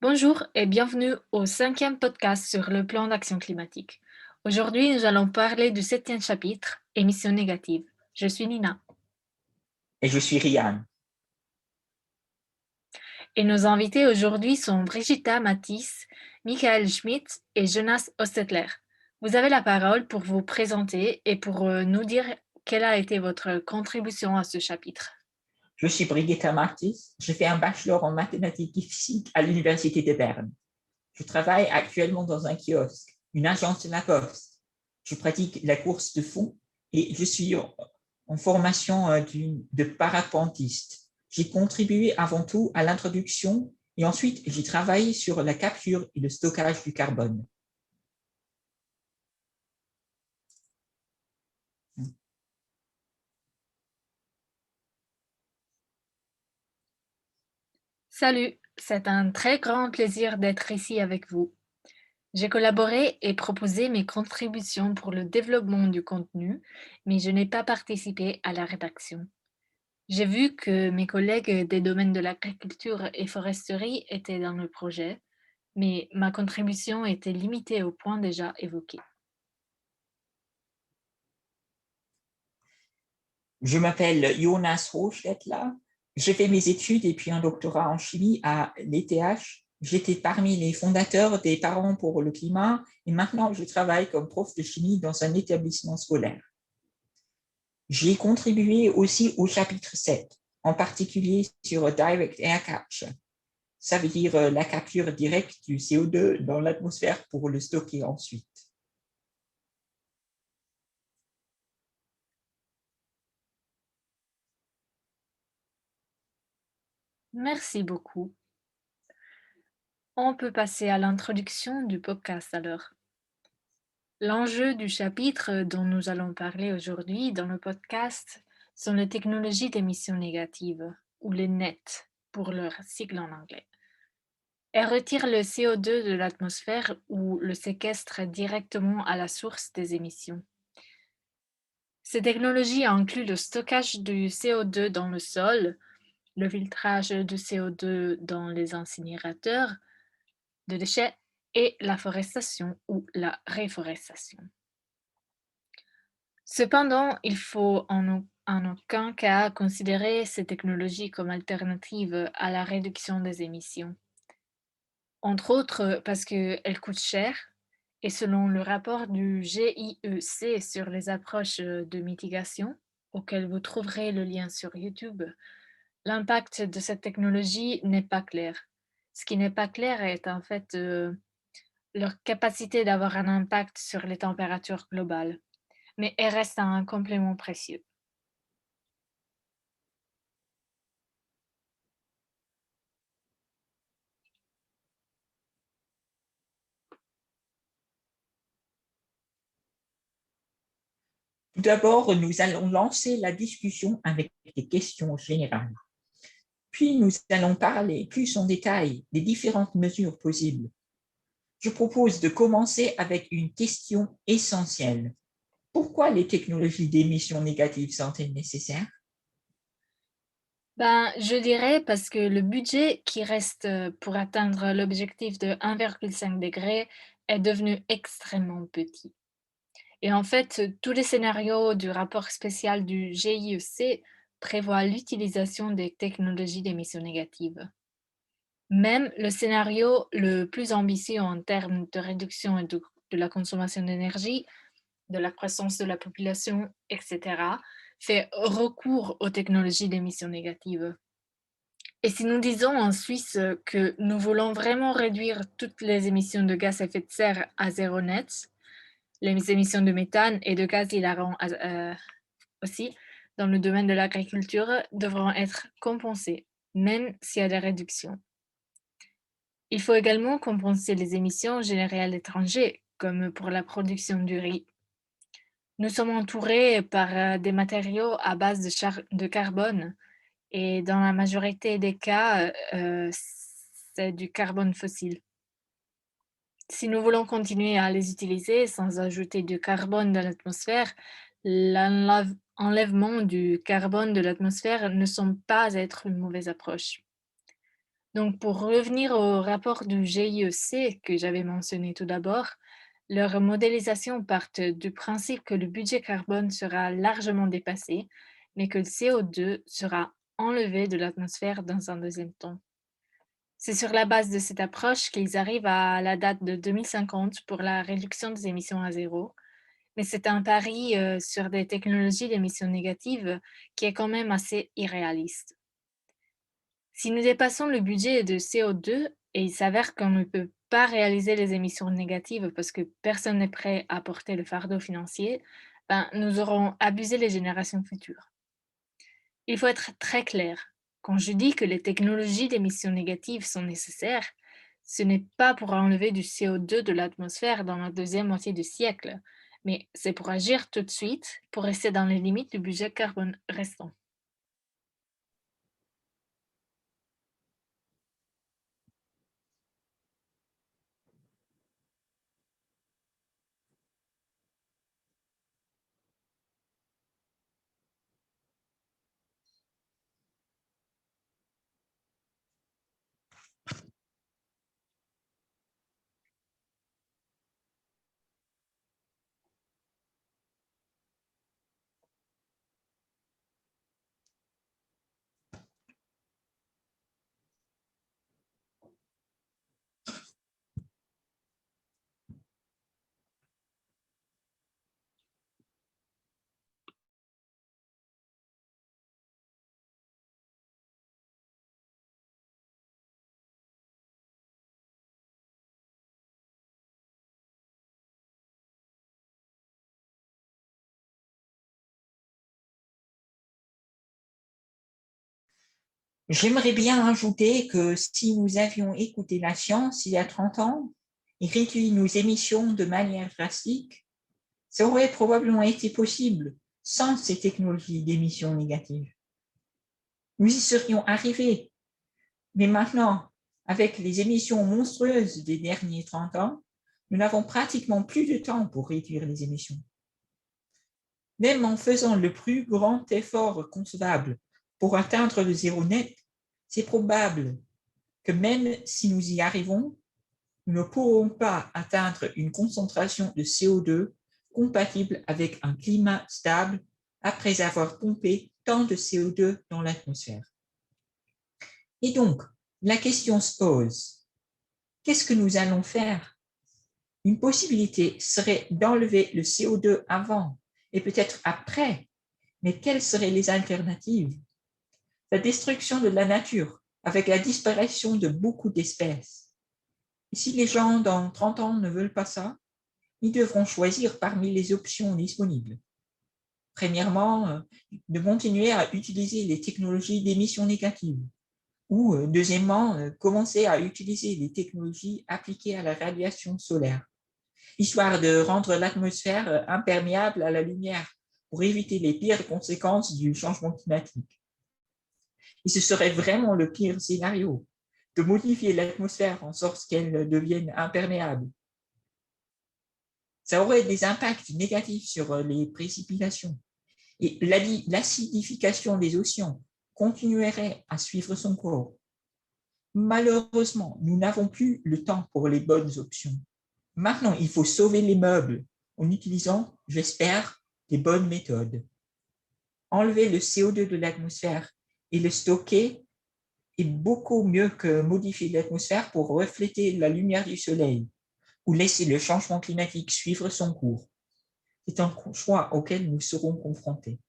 Bonjour et bienvenue au cinquième podcast sur le plan d'action climatique. Aujourd'hui, nous allons parler du septième chapitre, émissions négatives. Je suis Nina Et je suis Ryan. et nos invités aujourd'hui sont Brigitta Matisse, Michael Schmidt et Jonas Ostetler. Vous avez la parole pour vous présenter et pour nous dire quelle a été votre contribution à ce chapitre. Je suis Brigitta Martis. Je fais un bachelor en mathématiques et physique à l'Université de Berne. Je travaille actuellement dans un kiosque, une agence de la Poste. Je pratique la course de fond et je suis en formation de parapentiste. J'ai contribué avant tout à l'introduction et ensuite j'ai travaillé sur la capture et le stockage du carbone. Salut, c'est un très grand plaisir d'être ici avec vous. J'ai collaboré et proposé mes contributions pour le développement du contenu, mais je n'ai pas participé à la rédaction. J'ai vu que mes collègues des domaines de l'agriculture et foresterie étaient dans le projet, mais ma contribution était limitée aux points déjà évoqués. Je m'appelle Jonas Hochstetler. J'ai fait mes études et puis un doctorat en chimie à l'ETH. J'étais parmi les fondateurs des Parents pour le climat et maintenant je travaille comme prof de chimie dans un établissement scolaire. J'ai contribué aussi au chapitre 7, en particulier sur Direct Air Capture. Ça veut dire la capture directe du CO2 dans l'atmosphère pour le stocker ensuite. Merci beaucoup. On peut passer à l'introduction du podcast alors. L'enjeu du chapitre dont nous allons parler aujourd'hui dans le podcast sont les technologies d'émissions négatives, ou les NET pour leur sigle en anglais. Elles retirent le CO2 de l'atmosphère ou le séquestrent directement à la source des émissions. Ces technologies incluent le stockage du CO2 dans le sol, le filtrage du CO2 dans les incinérateurs de déchets et la forestation ou la réforestation. Cependant, il faut en aucun cas considérer ces technologies comme alternatives à la réduction des émissions. Entre autres parce qu'elles coûtent cher et selon le rapport du GIEC sur les approches de mitigation, auquel vous trouverez le lien sur YouTube, l'impact de cette technologie n'est pas clair. Ce qui n'est pas clair est en fait leur capacité d'avoir un impact sur les températures globales, mais elle reste un complément précieux. Tout d'abord, nous allons lancer la discussion avec des questions générales. Puis, nous allons parler plus en détail des différentes mesures possibles. Je propose de commencer avec une question essentielle. Pourquoi les technologies d'émissions négatives sont-elles nécessaires? Je dirais parce que le budget qui reste pour atteindre l'objectif de 1,5 degré est devenu extrêmement petit. Et en fait, tous les scénarios du rapport spécial du GIEC prévoient l'utilisation des technologies d'émissions négatives. Même le scénario le plus ambitieux en termes de réduction de la consommation d'énergie, de la croissance de la population, etc., fait recours aux technologies d'émissions négatives. Et si nous disons en Suisse que nous voulons vraiment réduire toutes les émissions de gaz à effet de serre à zéro net, les émissions de méthane et de gaz hilarant aussi, dans le domaine de l'agriculture, devront être compensées, même s'il y a des réductions. Il faut également compenser les émissions générées à l'étranger, comme pour la production du riz. Nous sommes entourés par des matériaux à base de carbone et dans la majorité des cas, c'est du carbone fossile. Si nous voulons continuer à les utiliser sans ajouter du carbone dans l'atmosphère, l'enlèvement du carbone de l'atmosphère ne semble pas être une mauvaise approche. Donc, pour revenir au rapport du GIEC que j'avais mentionné tout d'abord, leur modélisation part du principe que le budget carbone sera largement dépassé, mais que le CO2 sera enlevé de l'atmosphère dans un deuxième temps. C'est sur la base de cette approche qu'ils arrivent à la date de 2050 pour la réduction des émissions à zéro, mais c'est un pari sur des technologies d'émissions négatives qui est quand même assez irréaliste. Si nous dépassons le budget de CO2 et il s'avère qu'on ne peut pas réaliser les émissions négatives parce que personne n'est prêt à porter le fardeau financier, ben, nous aurons abusé les générations futures. Il faut être très clair. Quand je dis que les technologies d'émissions négatives sont nécessaires, ce n'est pas pour enlever du CO2 de l'atmosphère dans la deuxième moitié du siècle, mais c'est pour agir tout de suite pour rester dans les limites du budget carbone restant. J'aimerais bien ajouter que si nous avions écouté la science il y a 30 ans et réduit nos émissions de manière drastique, ça aurait probablement été possible sans ces technologies d'émissions négatives. Nous y serions arrivés. Mais maintenant, avec les émissions monstrueuses des derniers 30 ans, nous n'avons pratiquement plus de temps pour réduire les émissions. Même en faisant le plus grand effort concevable pour atteindre le zéro net, c'est probable que même si nous y arrivons, nous ne pourrons pas atteindre une concentration de CO2 compatible avec un climat stable après avoir pompé tant de CO2 dans l'atmosphère. Et donc, la question se pose, qu'est-ce que nous allons faire? Une possibilité serait d'enlever le CO2 avant et peut-être après, mais quelles seraient les alternatives? La destruction de la nature, avec la disparition de beaucoup d'espèces. Et si les gens dans 30 ans ne veulent pas ça, ils devront choisir parmi les options disponibles. Premièrement, de continuer à utiliser les technologies d'émissions négatives. Ou deuxièmement, commencer à utiliser les technologies appliquées à la radiation solaire, histoire de rendre l'atmosphère imperméable à la lumière pour éviter les pires conséquences du changement climatique. Et ce serait vraiment le pire scénario, de modifier l'atmosphère en sorte qu'elle devienne imperméable. Ça aurait des impacts négatifs sur les précipitations. Et l'acidification des océans continuerait à suivre son cours. Malheureusement, nous n'avons plus le temps pour les bonnes options. Maintenant, il faut sauver les meubles en utilisant, j'espère, des bonnes méthodes. Enlever le CO2 de l'atmosphère et le stocker est beaucoup mieux que modifier l'atmosphère pour refléter la lumière du soleil ou laisser le changement climatique suivre son cours. C'est un choix auquel nous serons confrontés.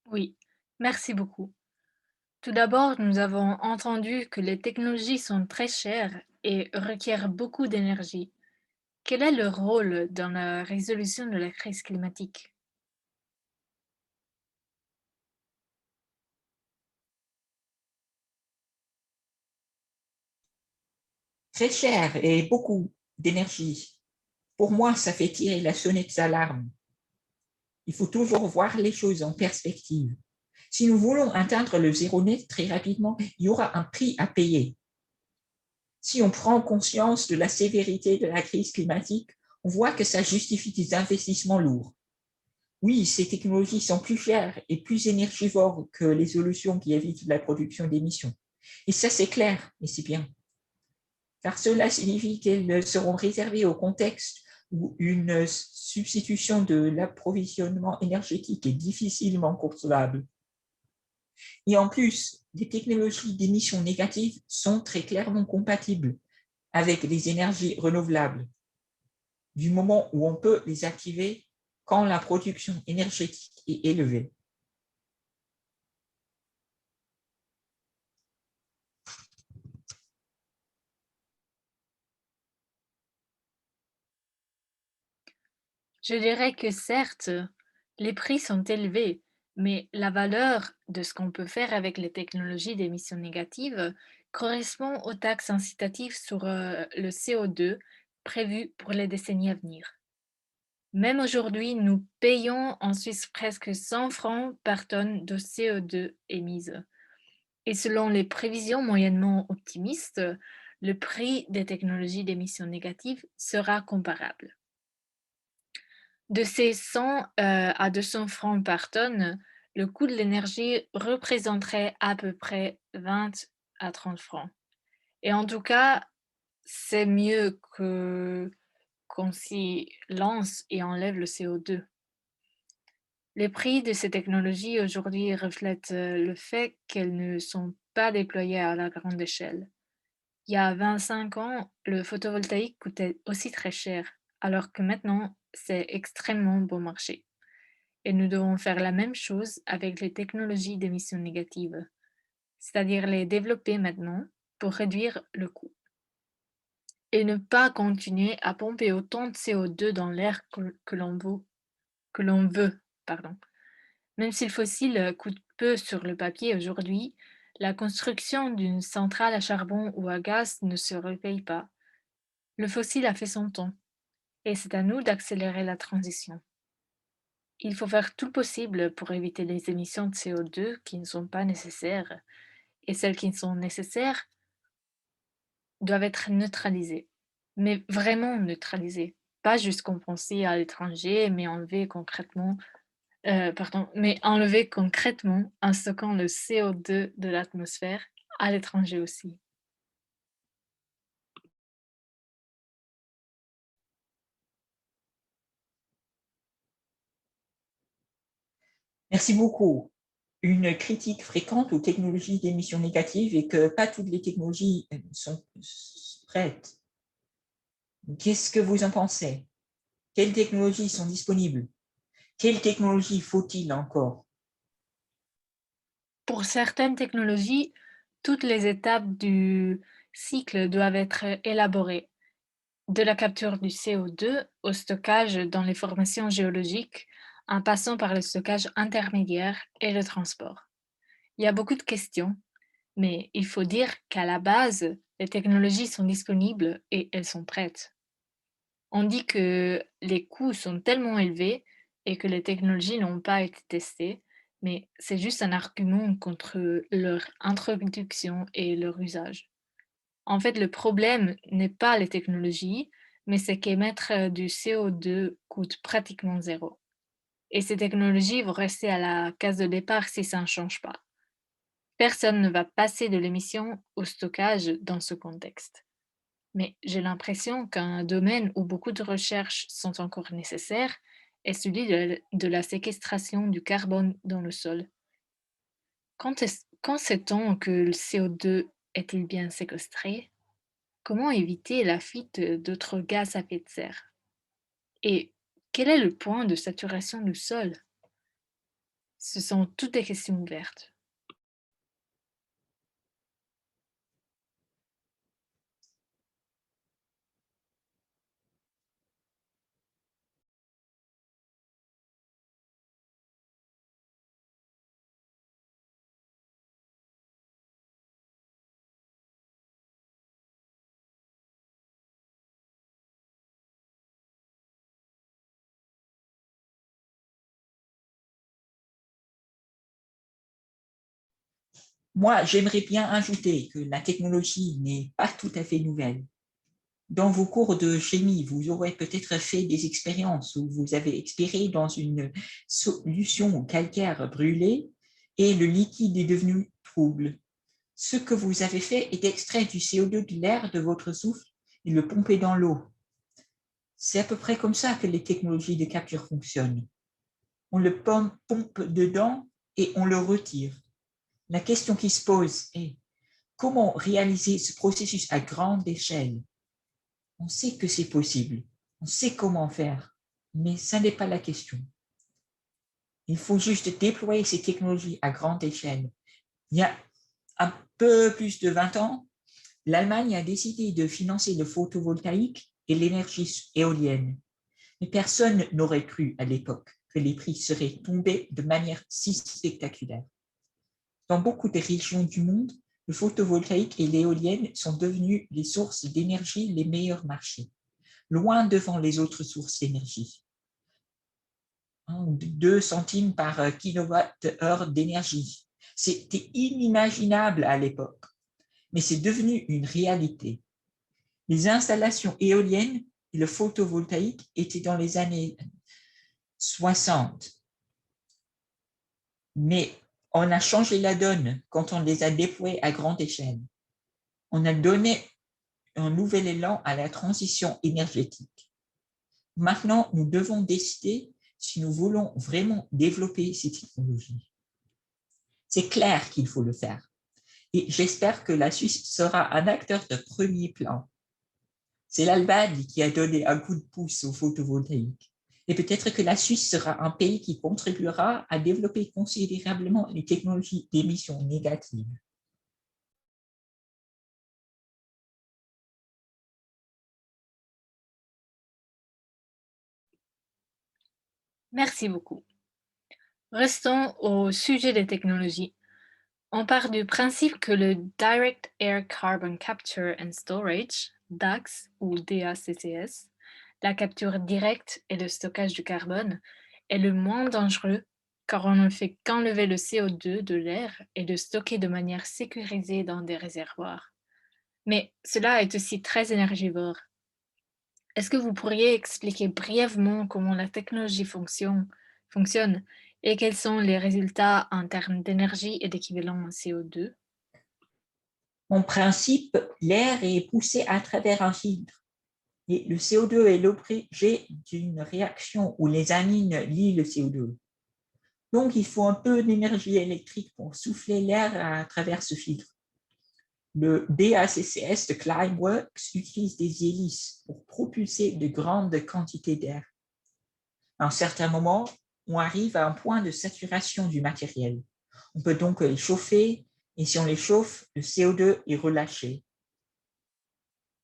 Oui, merci beaucoup. Tout d'abord, nous avons entendu que les technologies sont très chères et requièrent beaucoup d'énergie. Quel est leur rôle dans la résolution de la crise climatique? Très cher et beaucoup d'énergie. Pour moi, ça fait tirer la sonnette d'alarme. Il faut toujours voir les choses en perspective. Si nous voulons atteindre le zéro net très rapidement, il y aura un prix à payer. Si on prend conscience de la sévérité de la crise climatique, on voit que ça justifie des investissements lourds. Oui, ces technologies sont plus chères et plus énergivores que les solutions qui évitent la production d'émissions. Et ça, c'est clair, et c'est bien. Car cela signifie qu'elles seront réservées au contexte où une substitution de l'approvisionnement énergétique est difficilement concevable. Et en plus, les technologies d'émissions négatives sont très clairement compatibles avec les énergies renouvelables, du moment où on peut les activer quand la production énergétique est élevée. Je dirais que certes, les prix sont élevés, mais la valeur de ce qu'on peut faire avec les technologies d'émissions négatives correspond aux taxes incitatives sur le CO2 prévues pour les décennies à venir. Même aujourd'hui, nous payons en Suisse presque 100 francs par tonne de CO2 émise. Et selon les prévisions moyennement optimistes, le prix des technologies d'émissions négatives sera comparable. De ces 100 à 200 francs par tonne, le coût de l'énergie représenterait à peu près 20 à 30 francs. Et en tout cas, c'est mieux qu'on s'y lance et enlève le CO2. Les prix de ces technologies aujourd'hui reflètent le fait qu'elles ne sont pas déployées à la grande échelle. Il y a 25 ans, le photovoltaïque coûtait aussi très cher, alors que maintenant, c'est extrêmement bon marché. Et nous devons faire la même chose avec les technologies d'émissions négatives, c'est-à-dire les développer maintenant pour réduire le coût. Et ne pas continuer à pomper autant de CO2 dans l'air que l'on veut. Pardon. Même si le fossile coûte peu sur le papier aujourd'hui, la construction d'une centrale à charbon ou à gaz ne se repaye pas. Le fossile a fait son temps, et c'est à nous d'accélérer la transition. Il faut faire tout possible pour éviter les émissions de CO2 qui ne sont pas nécessaires, et celles qui sont nécessaires doivent être neutralisées. Mais vraiment neutralisées. Pas juste compensées à l'étranger, mais enlever concrètement en stockant le CO2 de l'atmosphère à l'étranger aussi. Merci beaucoup. Une critique fréquente aux technologies d'émissions négatives est que pas toutes les technologies sont prêtes. Qu'est-ce que vous en pensez? Quelles technologies sont disponibles? Quelles technologies faut-il encore? Pour certaines technologies, toutes les étapes du cycle doivent être élaborées, de la capture du CO2 au stockage dans les formations géologiques, en passant par le stockage intermédiaire et le transport. Il y a beaucoup de questions, mais il faut dire qu'à la base, les technologies sont disponibles et elles sont prêtes. On dit que les coûts sont tellement élevés et que les technologies n'ont pas été testées, mais c'est juste un argument contre leur introduction et leur usage. En fait, le problème n'est pas les technologies, mais c'est qu'émettre du CO2 coûte pratiquement zéro. Et ces technologies vont rester à la case de départ si ça ne change pas. Personne ne va passer de l'émission au stockage dans ce contexte. Mais j'ai l'impression qu'un domaine où beaucoup de recherches sont encore nécessaires est celui de la séquestration du carbone dans le sol. Quand sait-on que le CO2 est-il bien séquestré? Comment éviter la fuite d'autres gaz à effet de serre? Et quel est le point de saturation du sol? Ce sont toutes des questions ouvertes. Moi, j'aimerais bien ajouter que la technologie n'est pas tout à fait nouvelle. Dans vos cours de chimie, vous aurez peut-être fait des expériences où vous avez expiré dans une solution calcaire brûlée et le liquide est devenu trouble. Ce que vous avez fait est d'extraire du CO2 de l'air de votre souffle et le pomper dans l'eau. C'est à peu près comme ça que les technologies de capture fonctionnent. On le pompe dedans et on le retire. La question qui se pose est comment réaliser ce processus à grande échelle? On sait que c'est possible, on sait comment faire, mais ça n'est pas la question. Il faut juste déployer ces technologies à grande échelle. Il y a un peu plus de 20 ans, l'Allemagne a décidé de financer le photovoltaïque et l'énergie éolienne. Mais personne n'aurait cru à l'époque que les prix seraient tombés de manière si spectaculaire. Dans beaucoup de régions du monde, le photovoltaïque et l'éolienne sont devenus les sources d'énergie les meilleurs marchés, loin devant les autres sources d'énergie. 2 centimes par kilowattheure d'énergie. C'était inimaginable à l'époque, mais c'est devenu une réalité. Les installations éoliennes et le photovoltaïque étaient dans les années 60. Mais on a changé la donne quand on les a déployés à grande échelle. On a donné un nouvel élan à la transition énergétique. Maintenant, nous devons décider si nous voulons vraiment développer ces technologies. C'est clair qu'il faut le faire. Et j'espère que la Suisse sera un acteur de premier plan. C'est l'Allemagne qui a donné un coup de pouce au photovoltaïque. Et peut-être que la Suisse sera un pays qui contribuera à développer considérablement les technologies d'émissions négatives. Merci beaucoup. Restons au sujet des technologies. On part du principe que le Direct Air Carbon Capture and Storage, DACS ou DACCS, la capture directe et le stockage du carbone, est le moins dangereux car on ne fait qu'enlever le CO2 de l'air et le stocker de manière sécurisée dans des réservoirs. Mais cela est aussi très énergivore. Est-ce que vous pourriez expliquer brièvement comment la technologie fonctionne et quels sont les résultats en termes d'énergie et d'équivalent en CO2? En principe, l'air est poussé à travers un filtre. Et le CO2 est l'objet d'une réaction où les amines lient le CO2. Donc, il faut un peu d'énergie électrique pour souffler l'air à travers ce filtre. Le DACCS de Climeworks utilise des hélices pour propulser de grandes quantités d'air. À un certain moment, on arrive à un point de saturation du matériel. On peut donc les chauffer et si on les chauffe, le CO2 est relâché.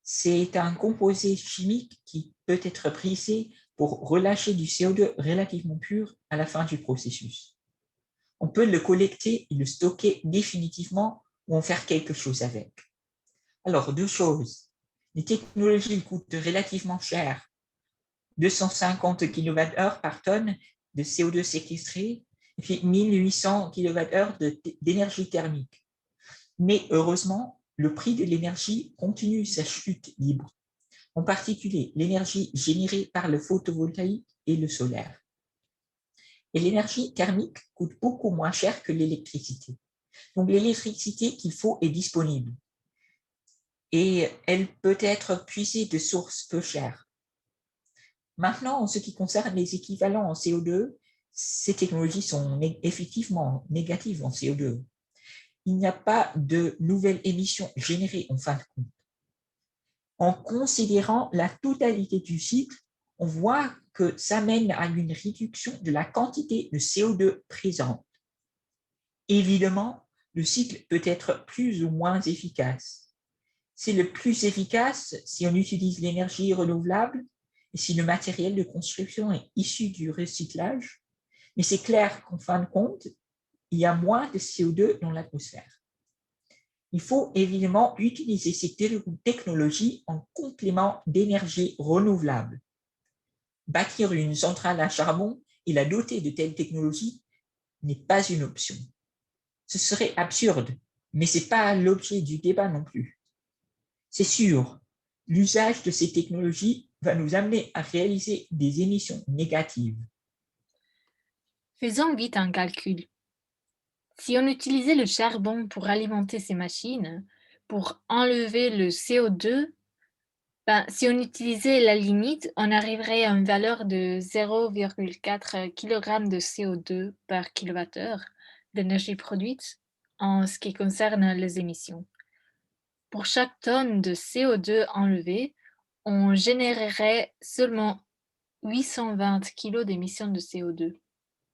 C'est un composé chimique qui peut être prisé pour relâcher du CO2 relativement pur à la fin du processus. On peut le collecter et le stocker définitivement ou en faire quelque chose avec. Alors, 2 choses. Les technologies coûtent relativement cher, 250 kWh par tonne de CO2 séquestré, et puis 1800 kWh d'énergie thermique. Mais heureusement, le prix de l'énergie continue sa chute libre, en particulier l'énergie générée par le photovoltaïque et le solaire. Et l'énergie thermique coûte beaucoup moins cher que l'électricité. Donc l'électricité qu'il faut est disponible et elle peut être puisée de sources peu chères. Maintenant, en ce qui concerne les équivalents en CO2, ces technologies sont effectivement négatives en CO2. Il n'y a pas de nouvelles émissions générées en fin de compte. En considérant la totalité du cycle, on voit que ça mène à une réduction de la quantité de CO2 présente. Évidemment, le cycle peut être plus ou moins efficace. C'est le plus efficace si on utilise l'énergie renouvelable et si le matériel de construction est issu du recyclage, mais c'est clair qu'en fin de compte, il y a moins de CO2 dans l'atmosphère. Il faut évidemment utiliser ces technologies en complément d'énergie renouvelable. Bâtir une centrale à charbon et la doter de telles technologies n'est pas une option. Ce serait absurde, Mais ce n'est pas l'objet du débat non plus. C'est sûr, l'usage de ces technologies va nous amener à réaliser des émissions négatives. Faisons vite un calcul. Si on utilisait le charbon pour alimenter ces machines, pour enlever le CO2, ben, si on utilisait la lignite, on arriverait à une valeur de 0,4 kg de CO2 par kilowattheure d'énergie produite en ce qui concerne les émissions. Pour chaque tonne de CO2 enlevée, on générerait seulement 820 kg d'émissions de CO2.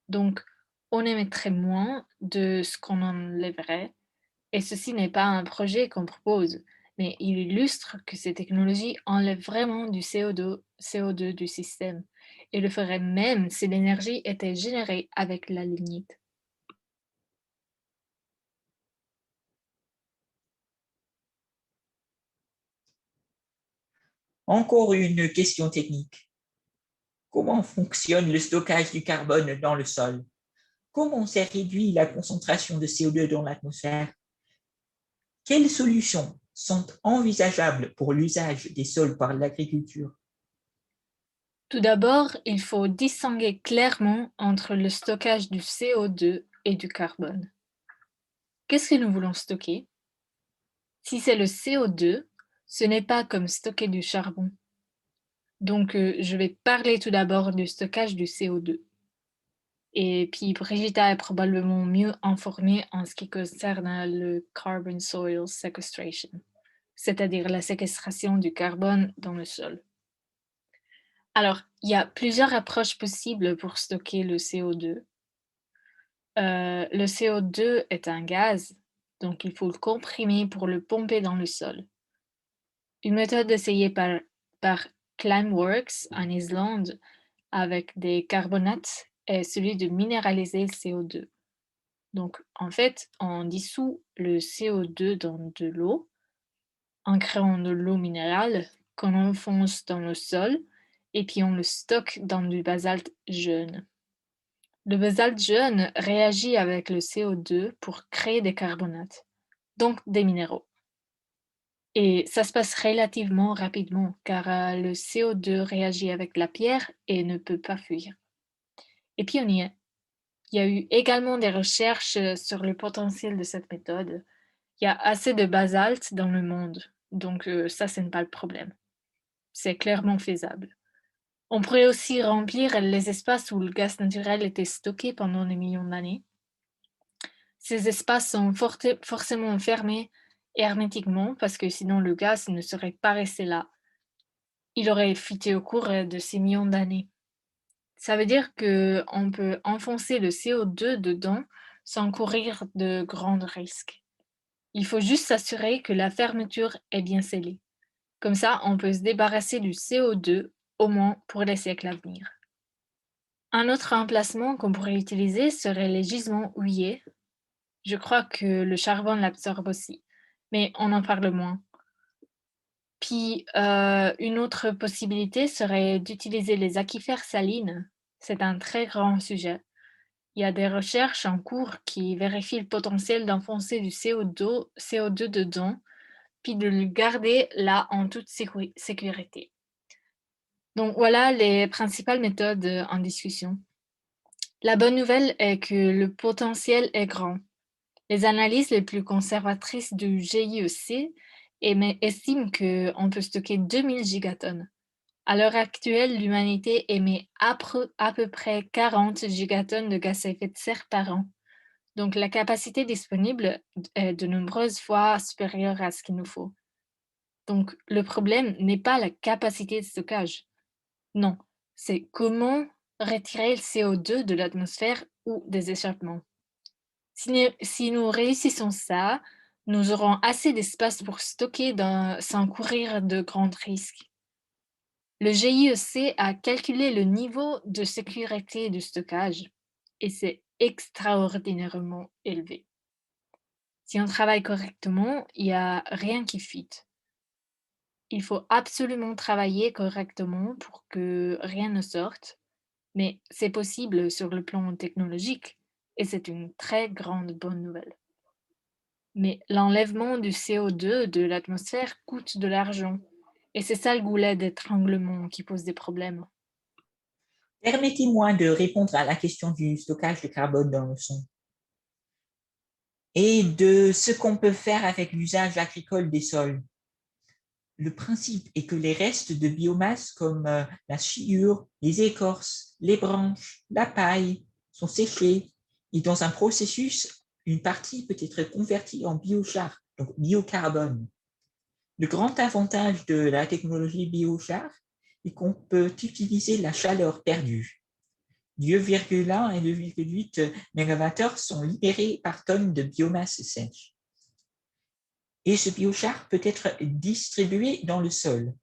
Donc, on émettrait moins de ce qu'on enlèverait. Et ceci n'est pas un projet qu'on propose, mais il illustre que ces technologies enlèvent vraiment du CO2 du système et le feraient même si l'énergie était générée avec la lignite. Encore une question technique. Comment fonctionne le stockage du carbone dans le sol? Comment s'est réduit la concentration de CO2 dans l'atmosphère? Quelles solutions sont envisageables pour l'usage des sols par l'agriculture? Tout d'abord, il faut distinguer clairement entre le stockage du CO2 et du carbone. Qu'est-ce que nous voulons stocker? Si c'est le CO2, ce n'est pas comme stocker du charbon. Donc, je vais parler tout d'abord du stockage du CO2. Et puis Brigitta est probablement mieux informée en ce qui concerne le Carbon Soil Sequestration, c'est-à-dire la séquestration du carbone dans le sol. Alors, il y a plusieurs approches possibles pour stocker le CO2. Le CO2 est un gaz, donc il faut le comprimer pour le pomper dans le sol. Une méthode essayée par Climeworks en Islande avec des carbonates est celui de minéraliser le CO2. Donc, en fait, on dissout le CO2 dans de l'eau en créant de l'eau minérale qu'on enfonce dans le sol et puis on le stocke dans du basalte jaune. Le basalte jaune réagit avec le CO2 pour créer des carbonates, donc des minéraux. Et ça se passe relativement rapidement car le CO2 réagit avec la pierre et ne peut pas fuir. Et puis on y est. Il y a eu également des recherches sur le potentiel de cette méthode. Il y a assez de basalte dans le monde, donc ça, ce n'est pas le problème. C'est clairement faisable. On pourrait aussi remplir les espaces où le gaz naturel était stocké pendant des millions d'années. Ces espaces sont forcément fermés hermétiquement parce que sinon le gaz ne serait pas resté là. Il aurait fuité au cours de ces millions d'années. Ça veut dire qu'on peut enfoncer le CO2 dedans sans courir de grands risques. Il faut juste s'assurer que la fermeture est bien scellée. Comme ça, on peut se débarrasser du CO2 au moins pour les siècles à venir. Un autre emplacement qu'on pourrait utiliser serait les gisements houillers. Je crois que le charbon l'absorbe aussi, mais on en parle moins. Puis, une autre possibilité serait d'utiliser les aquifères salines. C'est un très grand sujet. Il y a des recherches en cours qui vérifient le potentiel d'enfoncer du CO2 dedans, puis de le garder là en toute sécurité. Donc voilà les principales méthodes en discussion. La bonne nouvelle est que le potentiel est grand. Les analyses les plus conservatrices du GIEC estiment qu'on peut stocker 2000 gigatonnes. À l'heure actuelle, l'humanité émet à peu près 40 gigatonnes de gaz à effet de serre par an. Donc la capacité disponible est de nombreuses fois supérieure à ce qu'il nous faut. Donc le problème n'est pas la capacité de stockage. Non, c'est comment retirer le CO2 de l'atmosphère ou des échappements. Si nous réussissons ça, nous aurons assez d'espace pour stocker sans courir de grands risques. Le GIEC a calculé le niveau de sécurité du stockage et c'est extraordinairement élevé. Si on travaille correctement, il n'y a rien qui fuite. Il faut absolument travailler correctement pour que rien ne sorte, mais c'est possible sur le plan technologique et c'est une très grande bonne nouvelle. Mais l'enlèvement du CO2 de l'atmosphère coûte de l'argent. Et c'est ça le goulet d'étranglement qui pose des problèmes. Permettez-moi de répondre à la question du stockage de carbone dans le son et de ce qu'on peut faire avec l'usage agricole des sols. Le principe est que les restes de biomasse comme la sciure, les écorces, les branches, la paille sont séchés et dans un processus, une partie peut être convertie en biochar, donc biocarbone. Le grand avantage de la technologie biochar est qu'on peut utiliser la chaleur perdue. 2,1 et 2,8 MWh sont libérés par tonne de biomasse sèche. Et ce biochar peut être distribué dans le sol,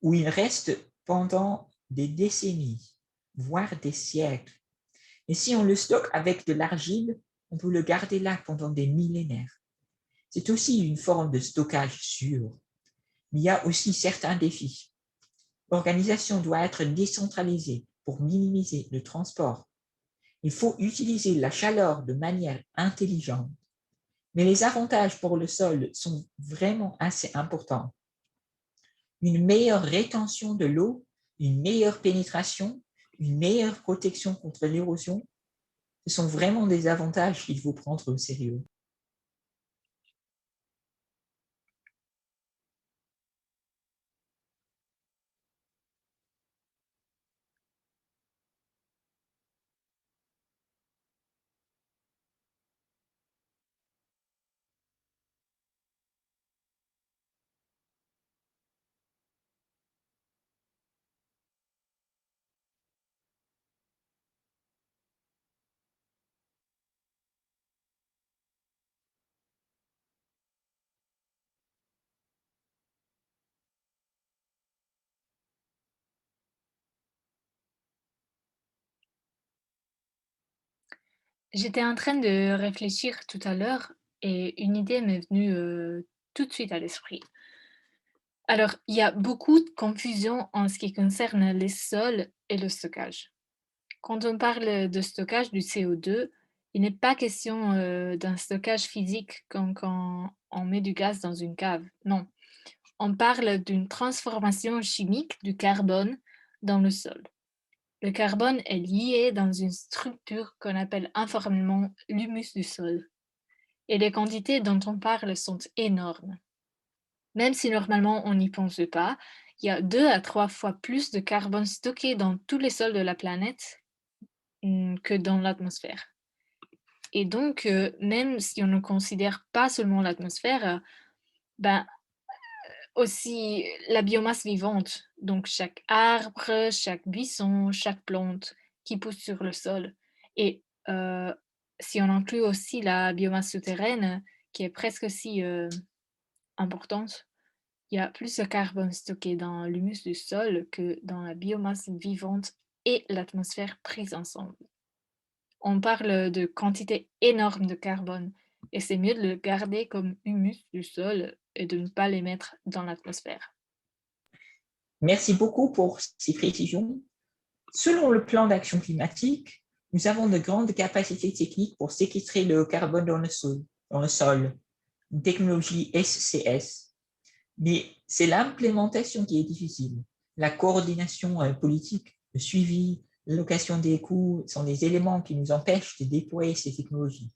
où il reste pendant des décennies, voire des siècles. Et si on le stocke avec de l'argile, on peut le garder là pendant des millénaires. C'est aussi une forme de stockage sûr. Mais il y a aussi certains défis. L'organisation doit être décentralisée pour minimiser le transport. Il faut utiliser la chaleur de manière intelligente. Mais les avantages pour le sol sont vraiment assez importants. Une meilleure rétention de l'eau, une meilleure pénétration, une meilleure protection contre l'érosion, ce sont vraiment des avantages qu'il faut prendre au sérieux. J'étais en train de réfléchir tout à l'heure et une idée m'est venue tout de suite à l'esprit. Alors, il y a beaucoup de confusion en ce qui concerne les sols et le stockage. Quand on parle de stockage du CO2, il n'est pas question d'un stockage physique comme quand on met du gaz dans une cave. Non, on parle d'une transformation chimique du carbone dans le sol. Le carbone est lié dans une structure qu'on appelle informellement l'humus du sol. Et les quantités dont on parle sont énormes. Même si normalement on n'y pense pas, il y a 2 à 3 fois plus de carbone stocké dans tous les sols de la planète que dans l'atmosphère. Et donc, même si on ne considère pas seulement l'atmosphère, ben, aussi la biomasse vivante, donc chaque arbre, chaque buisson, chaque plante qui pousse sur le sol. Et si on inclut aussi la biomasse souterraine, qui est presque aussi importante, il y a plus de carbone stocké dans l'humus du sol que dans la biomasse vivante et l'atmosphère prise ensemble. On parle de quantités énormes de carbone et c'est mieux de le garder comme humus du sol et de ne pas les mettre dans l'atmosphère. Merci beaucoup pour ces précisions. Selon le plan d'action climatique, nous avons de grandes capacités techniques pour séquestrer le carbone dans le sol, une technologie SCS. Mais c'est l'implémentation qui est difficile. La coordination politique, le suivi, l'allocation des coûts sont des éléments qui nous empêchent de déployer ces technologies.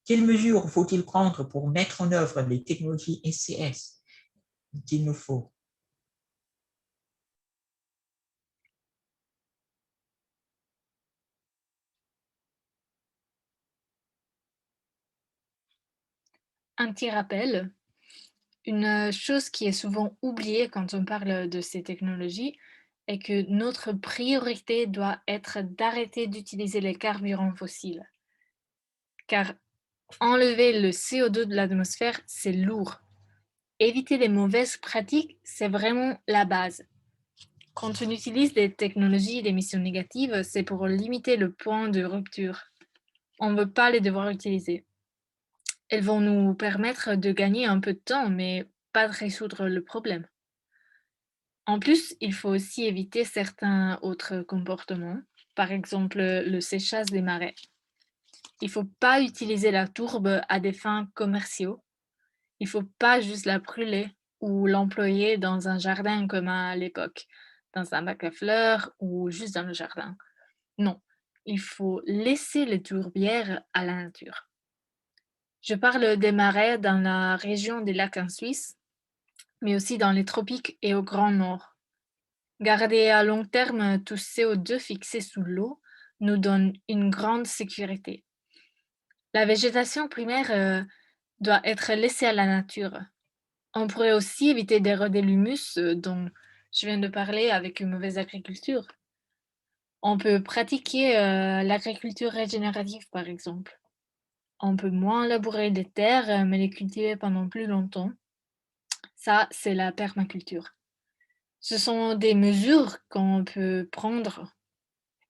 Quelles mesures faut-il prendre pour mettre en œuvre les technologies SCS qu'il nous faut? Un petit rappel, une chose qui est souvent oubliée quand on parle de ces technologies est que notre priorité doit être d'arrêter d'utiliser les carburants fossiles. Car enlever le CO2 de l'atmosphère, c'est lourd. Éviter les mauvaises pratiques, c'est vraiment la base. Quand on utilise des technologies d'émissions négatives, c'est pour limiter le point de rupture. On ne veut pas les devoir utiliser. Elles vont nous permettre de gagner un peu de temps, mais pas de résoudre le problème. En plus, il faut aussi éviter certains autres comportements, par exemple le séchage des marais. Il ne faut pas utiliser la tourbe à des fins commerciaux. Il ne faut pas juste la brûler ou l'employer dans un jardin comme à l'époque, dans un bac à fleurs ou juste dans le jardin. Non, il faut laisser les tourbières à la nature. Je parle des marais dans la région des lacs en Suisse, mais aussi dans les tropiques et au Grand Nord. Garder à long terme tout CO2 fixé sous l'eau nous donne une grande sécurité. La végétation primaire doit être laissée à la nature. On pourrait aussi éviter d'éroder l'humus dont je viens de parler avec une mauvaise agriculture. On peut pratiquer l'agriculture régénérative par exemple. On peut moins labourer les terres mais les cultiver pendant plus longtemps. Ça, c'est la permaculture. Ce sont des mesures qu'on peut prendre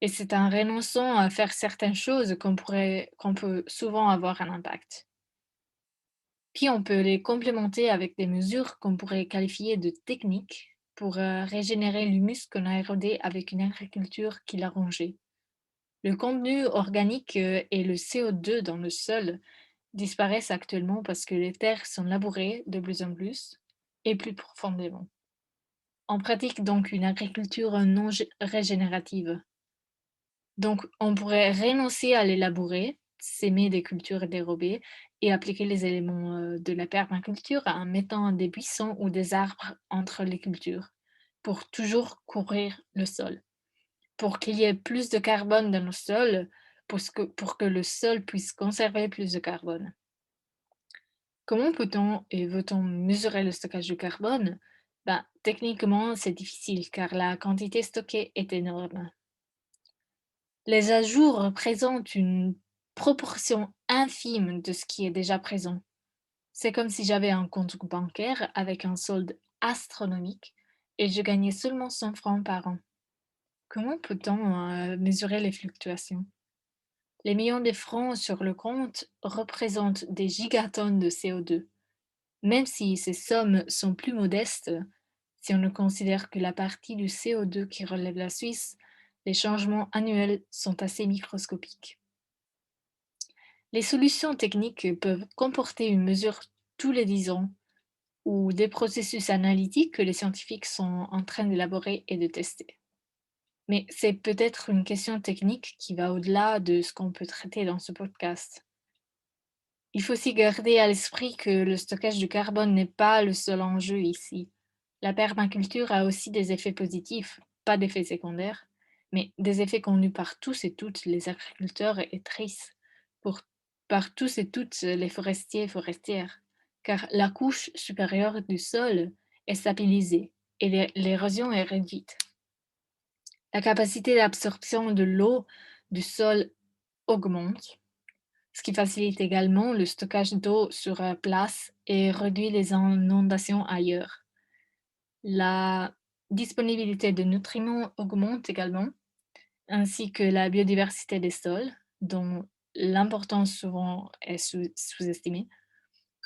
et c'est en renonçant à faire certaines choses qu'on peut souvent avoir un impact. Puis on peut les complémenter avec des mesures qu'on pourrait qualifier de techniques pour régénérer l'humus qu'on a érodé avec une agriculture qui l'a rongé. Le contenu organique et le CO2 dans le sol disparaissent actuellement parce que les terres sont labourées de plus en plus et plus profondément. On pratique donc une agriculture non régénérative. Donc, on pourrait renoncer à les labourer, s'aimer des cultures dérobées et appliquer les éléments de la permaculture en mettant des buissons ou des arbres entre les cultures pour toujours couvrir le sol, pour qu'il y ait plus de carbone dans le sol, pour que le sol puisse conserver plus de carbone. Comment peut-on et veut-on mesurer le stockage du carbone? Ben, techniquement, c'est difficile car la quantité stockée est énorme. Les ajouts représentent une proportion infime de ce qui est déjà présent. C'est comme si j'avais un compte bancaire avec un solde astronomique et je gagnais seulement 100 francs par an. Comment peut-on mesurer les fluctuations? Les millions de francs sur le compte représentent des gigatonnes de CO2. Même si ces sommes sont plus modestes, si on ne considère que la partie du CO2 qui relève la Suisse, les changements annuels sont assez microscopiques. Les solutions techniques peuvent comporter une mesure tous les 10 ans ou des processus analytiques que les scientifiques sont en train d'élaborer et de tester. Mais c'est peut-être une question technique qui va au-delà de ce qu'on peut traiter dans ce podcast. Il faut aussi garder à l'esprit que le stockage du carbone n'est pas le seul enjeu ici. La permaculture a aussi des effets positifs, pas d'effets secondaires, mais des effets connus par tous et toutes les agriculteurs et tristes, pour, par tous et toutes les forestiers et forestières, car la couche supérieure du sol est stabilisée et l'érosion est réduite. La capacité d'absorption de l'eau du sol augmente, ce qui facilite également le stockage d'eau sur place et réduit les inondations ailleurs. La disponibilité de nutriments augmente également, ainsi que la biodiversité des sols, dont l'importance souvent est sous-estimée.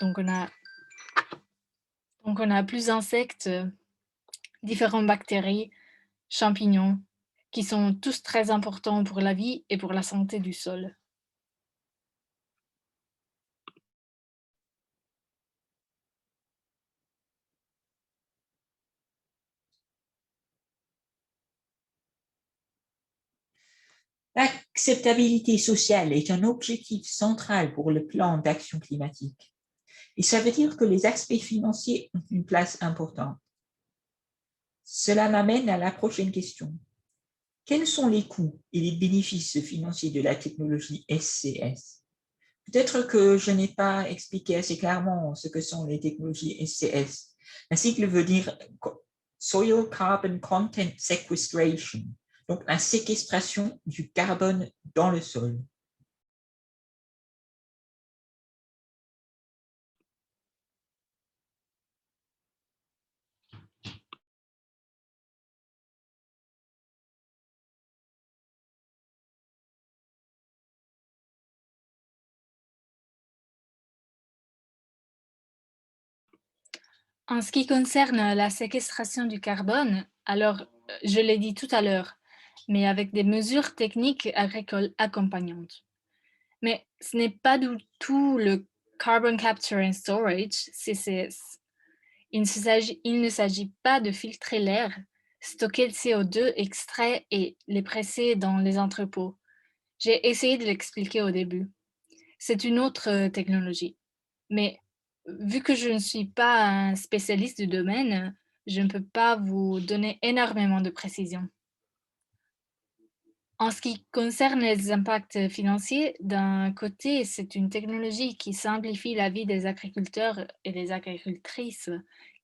Donc on a plus d'insectes, différentes bactéries, champignons, qui sont tous très importants pour la vie et pour la santé du sol. L'acceptabilité sociale est un objectif central pour le plan d'action climatique. Et ça veut dire que les aspects financiers ont une place importante. Cela m'amène à la prochaine question. Quels sont les coûts et les bénéfices financiers de la technologie SCS? Peut-être que je n'ai pas expliqué assez clairement ce que sont les technologies SCS. Un cycle veut dire Soil Carbon Content Sequestration, donc la séquestration du carbone dans le sol. En ce qui concerne la séquestration du carbone, alors je l'ai dit tout à l'heure, mais avec des mesures techniques agricoles accompagnantes. Mais ce n'est pas du tout le Carbon Capture and Storage, CCS. Il ne s'agit pas de filtrer l'air, stocker le CO2 extrait et les presser dans les entrepôts. J'ai essayé de l'expliquer au début. C'est une autre technologie. Mais vu que je ne suis pas un spécialiste du domaine, je ne peux pas vous donner énormément de précision. En ce qui concerne les impacts financiers, d'un côté, c'est une technologie qui simplifie la vie des agriculteurs et des agricultrices,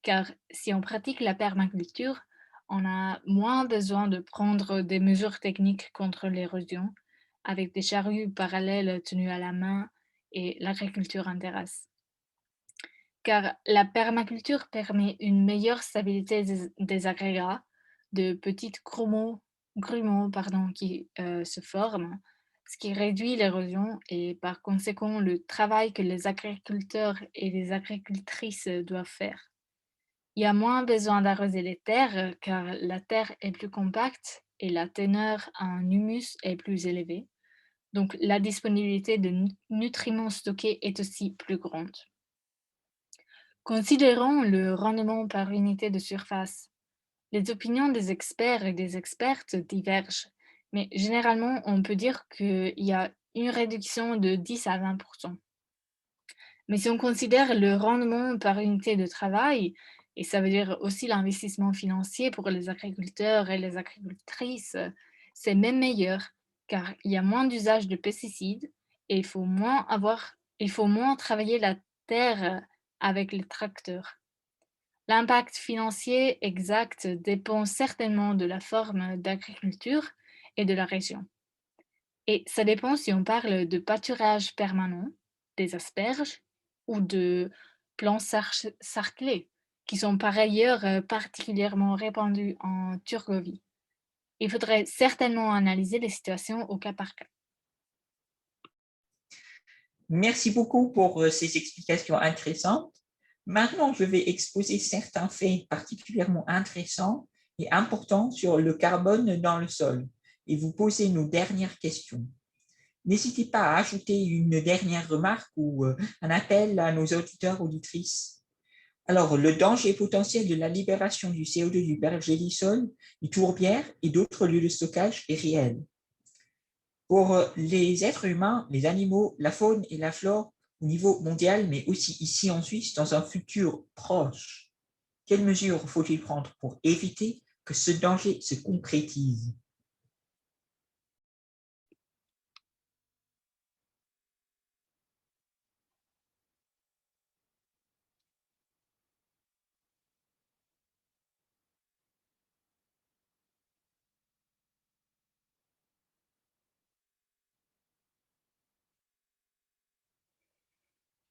car si on pratique la permaculture, on a moins besoin de prendre des mesures techniques contre l'érosion, avec des charrues parallèles tenues à la main et l'agriculture en terrasse. Car la permaculture permet une meilleure stabilité des agrégats, de petites grumeaux pardon, qui se forment, ce qui réduit l'érosion et par conséquent le travail que les agriculteurs et les agricultrices doivent faire. Il y a moins besoin d'arroser les terres car la terre est plus compacte et la teneur en humus est plus élevée. Donc la disponibilité de nutriments stockés est aussi plus grande. Considérons le rendement par unité de surface. Les opinions des experts et des expertes divergent, mais généralement, on peut dire qu'il y a une réduction de 10 à 20%. Mais si on considère le rendement par unité de travail, et ça veut dire aussi l'investissement financier pour les agriculteurs et les agricultrices, c'est même meilleur, car il y a moins d'usage de pesticides et il faut moins travailler la terre avec les tracteurs. L'impact financier exact dépend certainement de la forme d'agriculture et de la région. Et ça dépend si on parle de pâturage permanent, des asperges ou de plants sarclés, qui sont par ailleurs particulièrement répandus en Turgovie. Il faudrait certainement analyser les situations au cas par cas. Merci beaucoup pour ces explications intéressantes. Maintenant, je vais exposer certains faits particulièrement intéressants et importants sur le carbone dans le sol et vous poser nos dernières questions. N'hésitez pas à ajouter une dernière remarque ou un appel à nos auditeurs auditrices. Alors, le danger potentiel de la libération du CO2 du pergélisol, du tourbière et d'autres lieux de stockage est réel. Pour les êtres humains, les animaux, la faune et la flore au niveau mondial, mais aussi ici en Suisse, dans un futur proche, quelles mesures faut-il prendre pour éviter que ce danger se concrétise?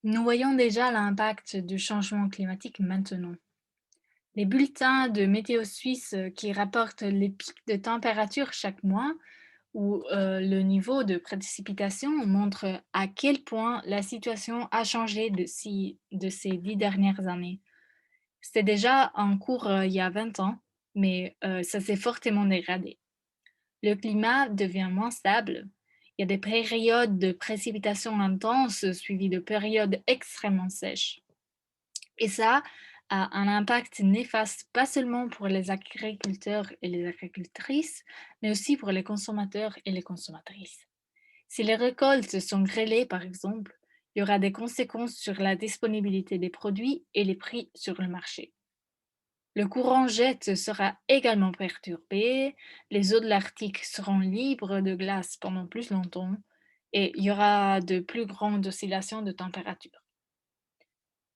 Nous voyons déjà l'impact du changement climatique maintenant. Les bulletins de météo suisse qui rapportent les pics de température chaque mois ou le niveau de précipitation montrent à quel point la situation a changé de ces 10 dernières années. C'était déjà en cours il y a 20 ans, mais ça s'est fortement dégradé. Le climat devient moins stable. Il y a des périodes de précipitations intenses suivies de périodes extrêmement sèches. Et ça a un impact néfaste, pas seulement pour les agriculteurs et les agricultrices, mais aussi pour les consommateurs et les consommatrices. Si les récoltes sont grêlées, par exemple, il y aura des conséquences sur la disponibilité des produits et les prix sur le marché. Le courant jet sera également perturbé, les eaux de l'Arctique seront libres de glace pendant plus longtemps et il y aura de plus grandes oscillations de température.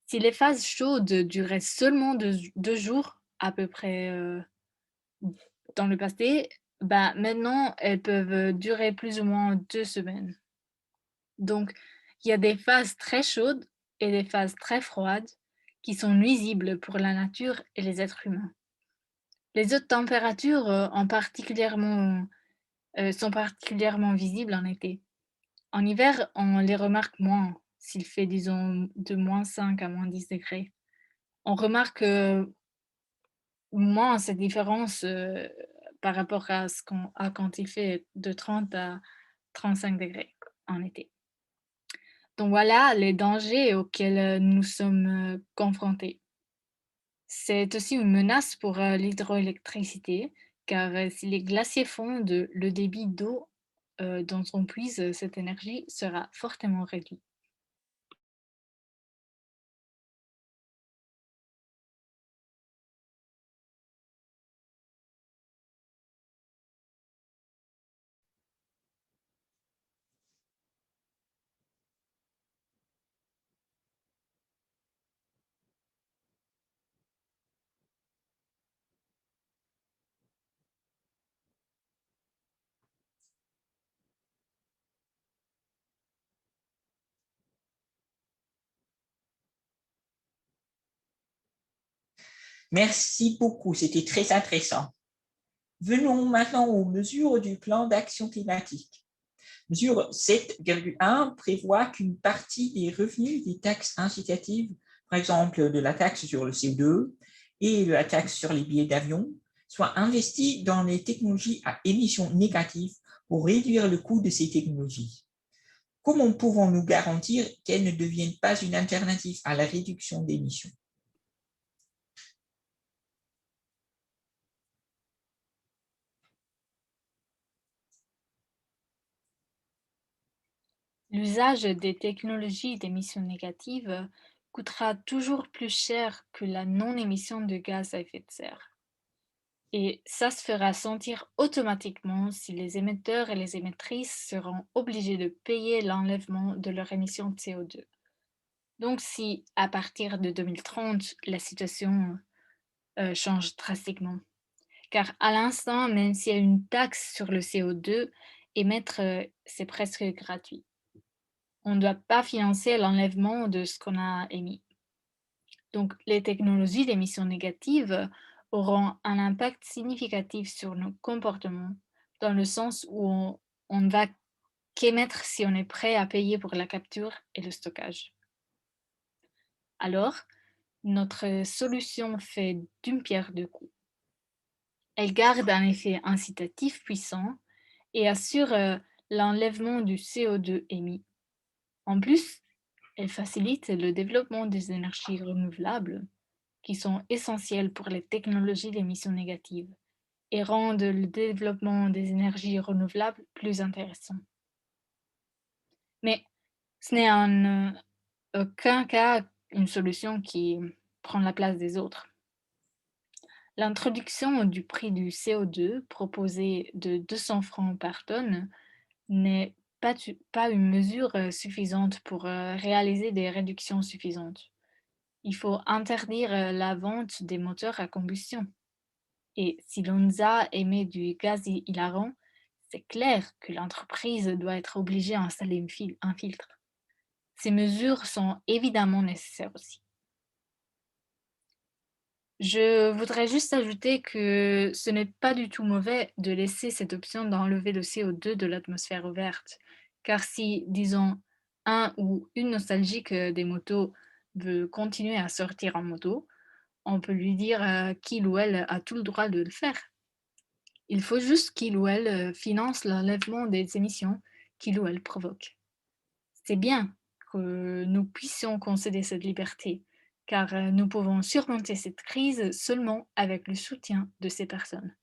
Si les phases chaudes duraient seulement 2 jours, à peu près dans le passé, bah, maintenant elles peuvent durer plus ou moins 2 semaines. Donc, il y a des phases très chaudes et des phases très froides qui sont nuisibles pour la nature et les êtres humains. Les hautes températures sont particulièrement visibles en été. En hiver, on les remarque moins, s'il fait disons de -5 à -10 degrés. On remarque moins cette différence par rapport à quand il fait de 30 à 35 degrés en été. Donc voilà les dangers auxquels nous sommes confrontés. C'est aussi une menace pour l'hydroélectricité, car si les glaciers fondent, le débit d'eau dont on puise cette énergie sera fortement réduit. Merci beaucoup, c'était très intéressant. Venons maintenant aux mesures du plan d'action climatique. Mesure 7,1 prévoit qu'une partie des revenus des taxes incitatives, par exemple de la taxe sur le CO2 et de la taxe sur les billets d'avion, soit investie dans les technologies à émissions négatives pour réduire le coût de ces technologies. Comment pouvons-nous garantir qu'elles ne deviennent pas une alternative à la réduction d'émissions? L'usage des technologies d'émissions négatives coûtera toujours plus cher que la non-émission de gaz à effet de serre. Et ça se fera sentir automatiquement si les émetteurs et les émettrices seront obligés de payer l'enlèvement de leur émission de CO2. Donc si à partir de 2030, la situation change drastiquement. Car à l'instant, même s'il y a une taxe sur le CO2, émettre, c'est presque gratuit. On ne doit pas financer l'enlèvement de ce qu'on a émis. Donc les technologies d'émissions négatives auront un impact significatif sur nos comportements, dans le sens où on ne va qu'émettre si on est prêt à payer pour la capture et le stockage. Alors, notre solution fait d'une pierre deux coups. Elle garde un effet incitatif puissant et assure l'enlèvement du CO2 émis. En plus, elle facilite le développement des énergies renouvelables qui sont essentielles pour les technologies d'émissions négatives et rendent le développement des énergies renouvelables plus intéressant. Mais ce n'est en aucun cas une solution qui prend la place des autres. L'introduction du prix du CO2 proposé de 200 francs par tonne n'est pas une mesure suffisante pour réaliser des réductions suffisantes. Il faut interdire la vente des moteurs à combustion. Et si l'ONSA émet du gaz hilarant, c'est clair que l'entreprise doit être obligée à installer un filtre. Ces mesures sont évidemment nécessaires aussi. Je voudrais juste ajouter que ce n'est pas du tout mauvais de laisser cette option d'enlever le CO2 de l'atmosphère ouverte, car si, disons, un ou une nostalgique des motos veut continuer à sortir en moto, on peut lui dire qu'il ou elle a tout le droit de le faire. Il faut juste qu'il ou elle finance l'enlèvement des émissions qu'il ou elle provoque. C'est bien que nous puissions concéder cette liberté, car nous pouvons surmonter cette crise seulement avec le soutien de ces personnes.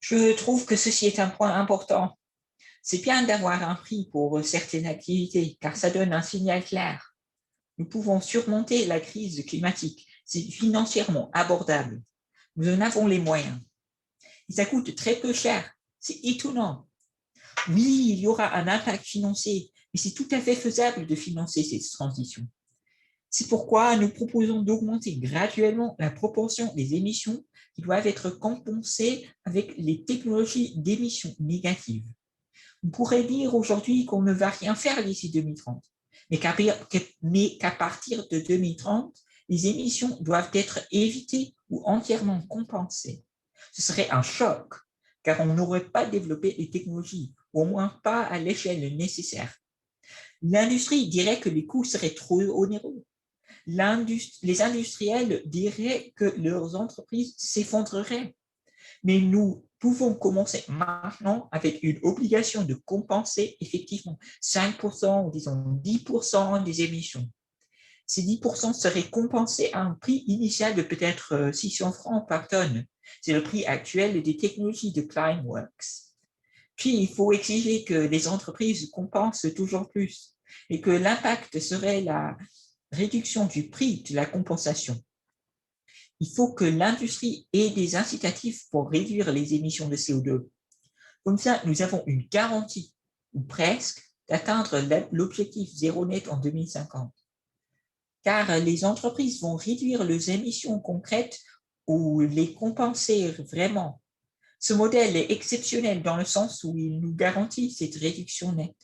Je trouve que ceci est un point important. C'est bien d'avoir un prix pour certaines activités, car ça donne un signal clair. Nous pouvons surmonter la crise climatique. C'est financièrement abordable. Nous en avons les moyens. Et ça coûte très peu cher. C'est étonnant. Oui, il y aura un impact financier, mais c'est tout à fait faisable de financer cette transition. C'est pourquoi nous proposons d'augmenter graduellement la proportion des émissions qui doivent être compensées avec les technologies d'émissions négatives. On pourrait dire aujourd'hui qu'on ne va rien faire d'ici 2030, mais qu'à partir de 2030, les émissions doivent être évitées ou entièrement compensées. Ce serait un choc, car on n'aurait pas développé les technologies, ou au moins pas à l'échelle nécessaire. L'industrie dirait que les coûts seraient trop onéreux. Les industriels diraient que leurs entreprises s'effondreraient. Mais nous pouvons commencer maintenant avec une obligation de compenser effectivement 5% ou disons 10% des émissions. Ces 10% seraient compensés à un prix initial de peut-être 600 francs par tonne. C'est le prix actuel des technologies de Climeworks. Puis, il faut exiger que les entreprises compensent toujours plus et que l'impact serait la réduction du prix de la compensation. Il faut que l'industrie ait des incitatifs pour réduire les émissions de CO2. Comme ça, nous avons une garantie, ou presque, d'atteindre l'objectif zéro net en 2050. Car les entreprises vont réduire leurs émissions concrètes ou les compenser vraiment. Ce modèle est exceptionnel dans le sens où il nous garantit cette réduction nette.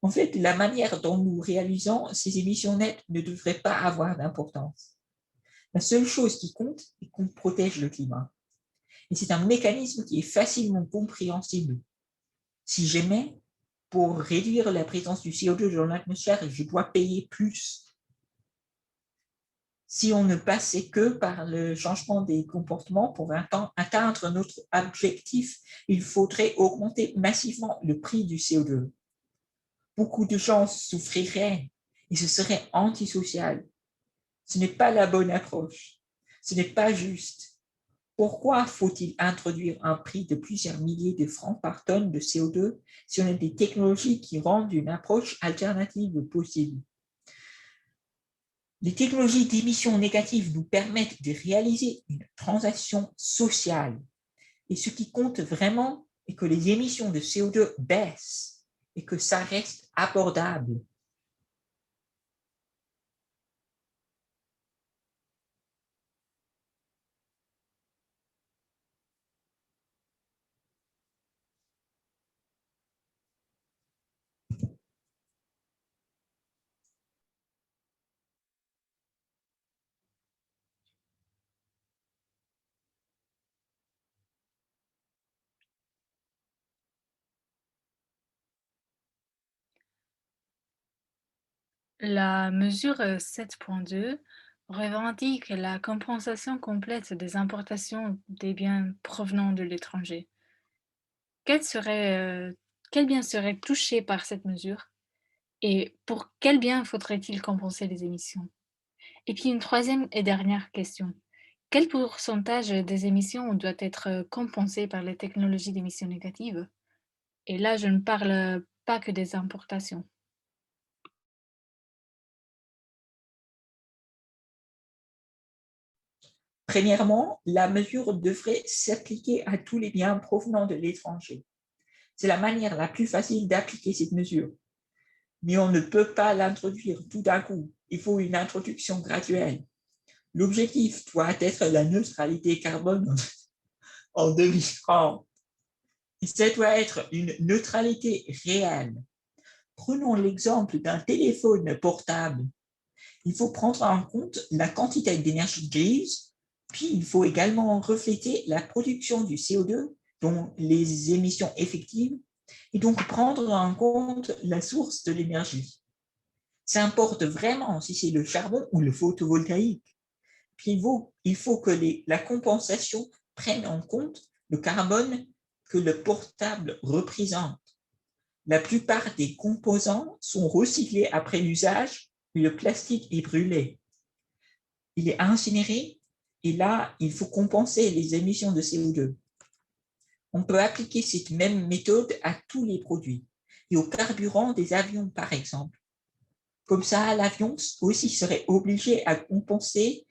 En fait, la manière dont nous réalisons ces émissions nettes ne devrait pas avoir d'importance. La seule chose qui compte est qu'on protège le climat. Et c'est un mécanisme qui est facilement compréhensible. Si jamais, pour réduire la présence du CO2 dans l'atmosphère, je dois payer plus. Si on ne passait que par le changement des comportements pour atteindre notre objectif, il faudrait augmenter massivement le prix du CO2. Beaucoup de gens souffriraient et ce serait antisocial. Ce n'est pas la bonne approche. Ce n'est pas juste. Pourquoi faut-il introduire un prix de plusieurs milliers de francs par tonne de CO2 si on a des technologies qui rendent une approche alternative possible? Les technologies d'émissions négatives nous permettent de réaliser une transaction sociale. Et ce qui compte vraiment est que les émissions de CO2 baissent et que ça reste abordable. La mesure 7.2 revendique la compensation complète des importations des biens provenant de l'étranger. Quels biens seraient touchés par cette mesure et pour quels biens faudrait-il compenser les émissions? Et puis une troisième et dernière question. Quel pourcentage des émissions doit être compensé par les technologies d'émissions négatives? Et là, je ne parle pas que des importations. Premièrement, la mesure devrait s'appliquer à tous les biens provenant de l'étranger. C'est la manière la plus facile d'appliquer cette mesure. Mais on ne peut pas l'introduire tout d'un coup. Il faut une introduction graduelle. L'objectif doit être la neutralité carbone en 2030. Et ça doit être une neutralité réelle. Prenons l'exemple d'un téléphone portable. Il faut prendre en compte la quantité d'énergie grise, puis il faut également refléter la production du CO2, dont les émissions effectives, et donc prendre en compte la source de l'énergie. Ça importe vraiment si c'est le charbon ou le photovoltaïque. Puis il faut que la compensation prenne en compte le carbone que le portable représente. La plupart des composants sont recyclés après l'usage, puis le plastique est brûlé. Il est incinéré et là, il faut compenser les émissions de CO2. On peut appliquer cette même méthode à tous les produits et au carburant des avions, par exemple. Comme ça, l'avion aussi serait obligé à compenser,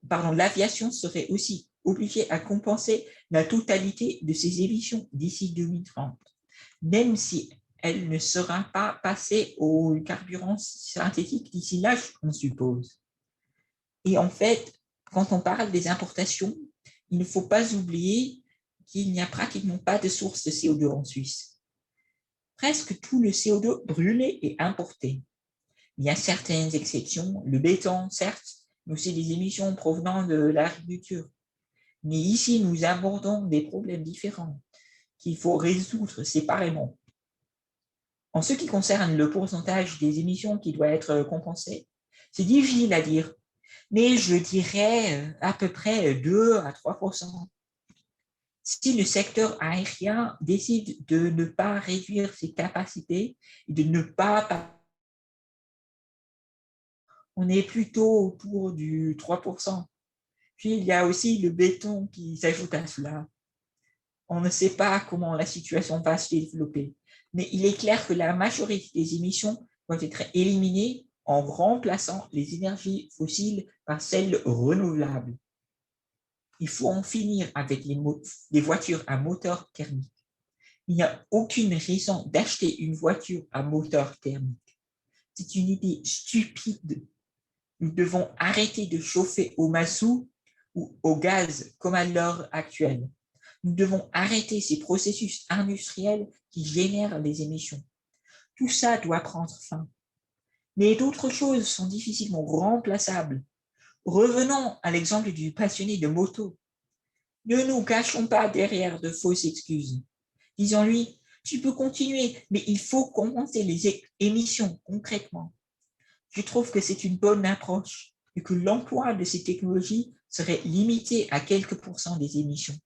l'aviation serait aussi obligé à compenser la totalité de ses émissions d'ici 2030, même si elle ne sera pas passée au carburant synthétique d'ici là, on suppose. Et en fait, quand on parle des importations, il ne faut pas oublier qu'il n'y a pratiquement pas de source de CO2 en Suisse. Presque tout le CO2 brûlé est importé. Il y a certaines exceptions, le béton, certes, mais aussi des émissions provenant de l'agriculture. Mais ici, nous abordons des problèmes différents qu'il faut résoudre séparément. En ce qui concerne le pourcentage des émissions qui doit être compensé, c'est difficile à dire, mais je dirais à peu près 2 à 3%. Si le secteur aérien décide de ne pas réduire ses capacités et de ne pas, on est plutôt autour du 3%. Puis il y a aussi le béton qui s'ajoute à cela. On ne sait pas comment la situation va se développer, mais il est clair que la majorité des émissions doivent être éliminées en remplaçant les énergies fossiles par celles renouvelables. Il faut en finir avec les voitures à moteur thermique. Il n'y a aucune raison d'acheter une voiture à moteur thermique. C'est une idée stupide. Nous devons arrêter de chauffer au mazout ou au gaz comme à l'heure actuelle. Nous devons arrêter ces processus industriels qui génèrent les émissions. Tout ça doit prendre fin. Mais d'autres choses sont difficilement remplaçables. Revenons à l'exemple du passionné de moto. Ne nous cachons pas derrière de fausses excuses. Disons-lui, tu peux continuer, mais il faut compenser les émissions concrètement. Je trouve que c'est une bonne approche et que l'emploi de ces technologies serait limité à quelques pourcents des émissions.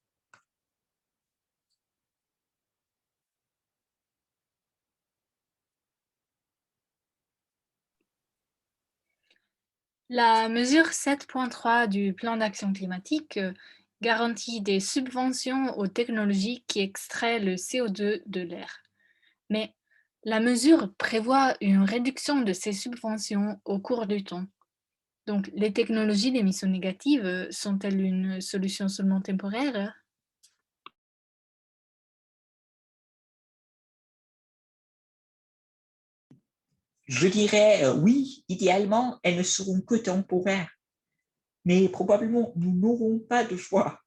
La mesure 7.3 du plan d'action climatique garantit des subventions aux technologies qui extraient le CO2 de l'air. Mais la mesure prévoit une réduction de ces subventions au cours du temps. Donc, les technologies d'émissions négatives sont-elles une solution seulement temporaire? Je dirais oui, idéalement, elles ne seront que temporaires, mais probablement nous n'aurons pas de choix.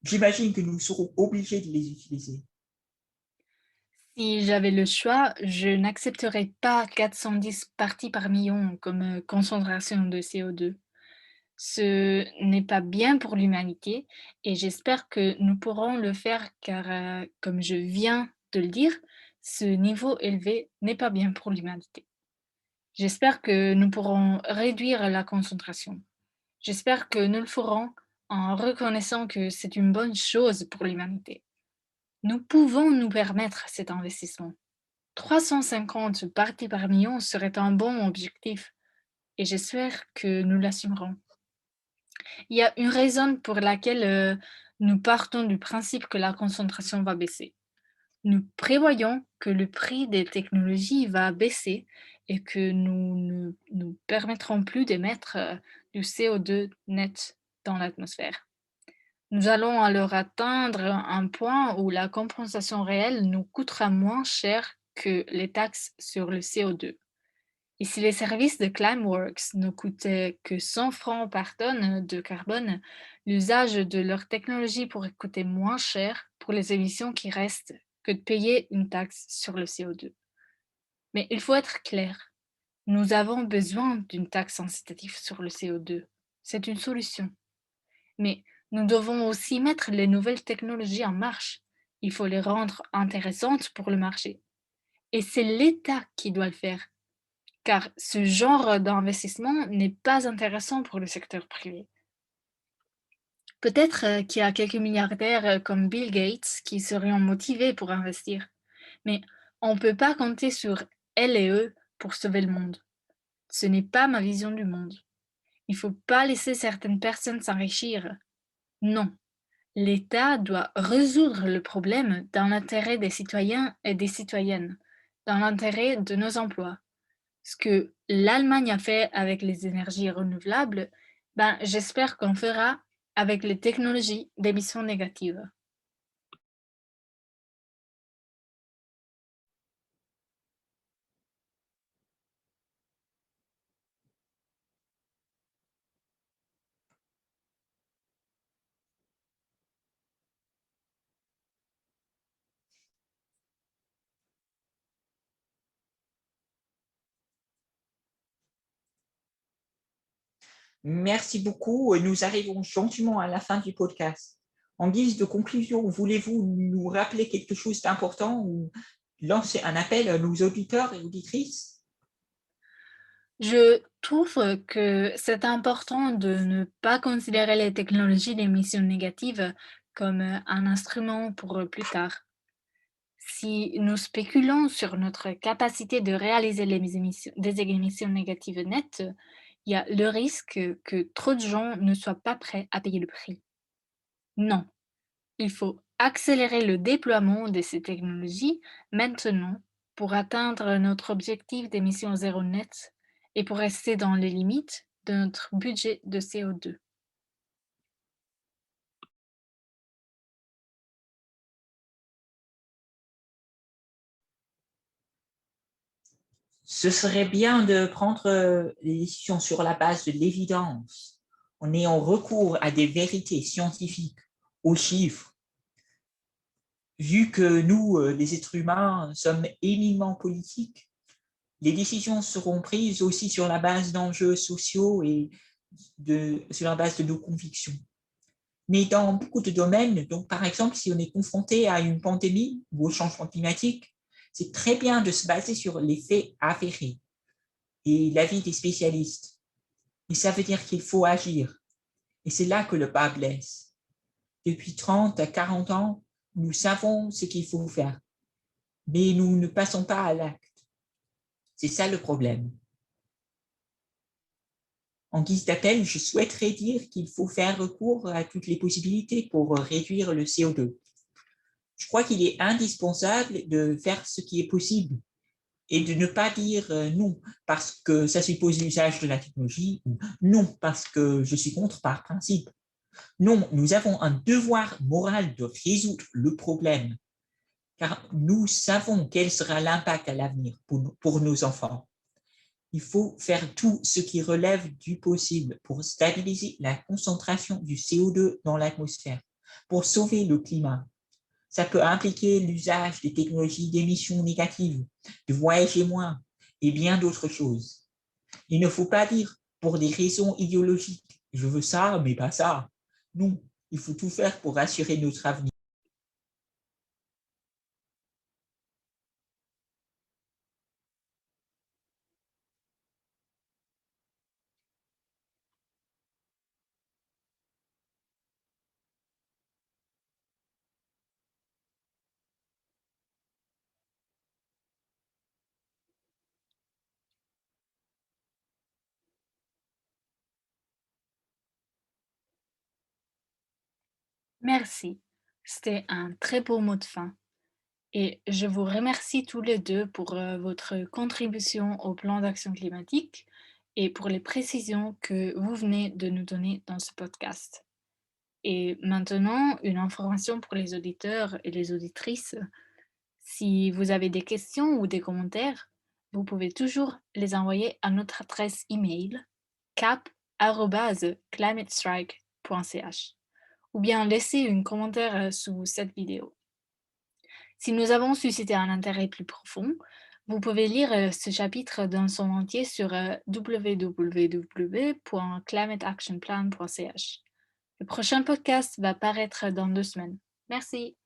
J'imagine que nous serons obligés de les utiliser. Si j'avais le choix, je n'accepterais pas 410 parties par million comme concentration de CO2. Ce n'est pas bien pour l'humanité et j'espère que nous pourrons le faire car, comme je viens de le dire, ce niveau élevé n'est pas bien pour l'humanité. J'espère que nous pourrons réduire la concentration. J'espère que nous le ferons en reconnaissant que c'est une bonne chose pour l'humanité. Nous pouvons nous permettre cet investissement. 350 parties par million serait un bon objectif et j'espère que nous l'assumerons. Il y a une raison pour laquelle nous partons du principe que la concentration va baisser. Nous prévoyons que le prix des technologies va baisser et que nous ne nous permettrons plus d'émettre du CO2 net dans l'atmosphère. Nous allons alors atteindre un point où la compensation réelle nous coûtera moins cher que les taxes sur le CO2. Et si les services de Climeworks ne coûtaient que 100 francs par tonne de carbone, l'usage de leur technologie pourrait coûter moins cher pour les émissions qui restent que de payer une taxe sur le CO2. Mais il faut être clair, nous avons besoin d'une taxe incitative sur le CO2. C'est une solution. Mais nous devons aussi mettre les nouvelles technologies en marche. Il faut les rendre intéressantes pour le marché. Et c'est l'État qui doit le faire car ce genre d'investissement n'est pas intéressant pour le secteur privé. Peut-être qu'il y a quelques milliardaires comme Bill Gates qui seraient motivés pour investir, mais on ne peut pas compter sur elle et eux pour sauver le monde. Ce n'est pas ma vision du monde. Il ne faut pas laisser certaines personnes s'enrichir. Non, l'État doit résoudre le problème dans l'intérêt des citoyens et des citoyennes, dans l'intérêt de nos emplois. Ce que l'Allemagne a fait avec les énergies renouvelables, ben, j'espère qu'on fera avec les technologies d'émissions négatives. Merci beaucoup. Nous arrivons gentiment à la fin du podcast. En guise de conclusion, voulez-vous nous rappeler quelque chose d'important ou lancer un appel à nos auditeurs et auditrices? Je trouve que c'est important de ne pas considérer les technologies d'émissions négatives comme un instrument pour plus tard. Si nous spéculons sur notre capacité de réaliser des émissions négatives nettes, il y a le risque que trop de gens ne soient pas prêts à payer le prix. Non, il faut accélérer le déploiement de ces technologies maintenant pour atteindre notre objectif d'émissions zéro net et pour rester dans les limites de notre budget de CO2. Ce serait bien de prendre les décisions sur la base de l'évidence, en ayant recours à des vérités scientifiques, aux chiffres. Vu que nous, les êtres humains, sommes éminemment politiques, les décisions seront prises aussi sur la base d'enjeux sociaux et sur la base de nos convictions. Mais dans beaucoup de domaines, donc par exemple, si on est confronté à une pandémie ou au changement climatique, c'est très bien de se baser sur les faits avérés et l'avis des spécialistes. Mais ça veut dire qu'il faut agir. Et c'est là que le bas blesse. Depuis 30 à 40 ans, nous savons ce qu'il faut faire, mais nous ne passons pas à l'acte. C'est ça le problème. En guise d'appel, je souhaiterais dire qu'il faut faire recours à toutes les possibilités pour réduire le CO2. Je crois qu'il est indispensable de faire ce qui est possible et de ne pas dire non parce que ça suppose l'usage de la technologie ou non parce que je suis contre par principe. Non, nous avons un devoir moral de résoudre le problème car nous savons quel sera l'impact à l'avenir pour nos enfants. Il faut faire tout ce qui relève du possible pour stabiliser la concentration du CO2 dans l'atmosphère, pour sauver le climat. Ça peut impliquer l'usage des technologies d'émissions négatives, de voyager moins et bien d'autres choses. Il ne faut pas dire pour des raisons idéologiques, je veux ça, mais pas ça. Non, il faut tout faire pour assurer notre avenir. Merci. C'était un très beau mot de fin. Et je vous remercie tous les deux pour votre contribution au plan d'action climatique et pour les précisions que vous venez de nous donner dans ce podcast. Et maintenant, une information pour les auditeurs et les auditrices. Si vous avez des questions ou des commentaires, vous pouvez toujours les envoyer à notre adresse email cap@climatestrike.ch ou bien laisser un commentaire sous cette vidéo. Si nous avons suscité un intérêt plus profond, vous pouvez lire ce chapitre dans son entier sur www.climateactionplan.ch. Le prochain podcast va paraître dans 2 semaines. Merci.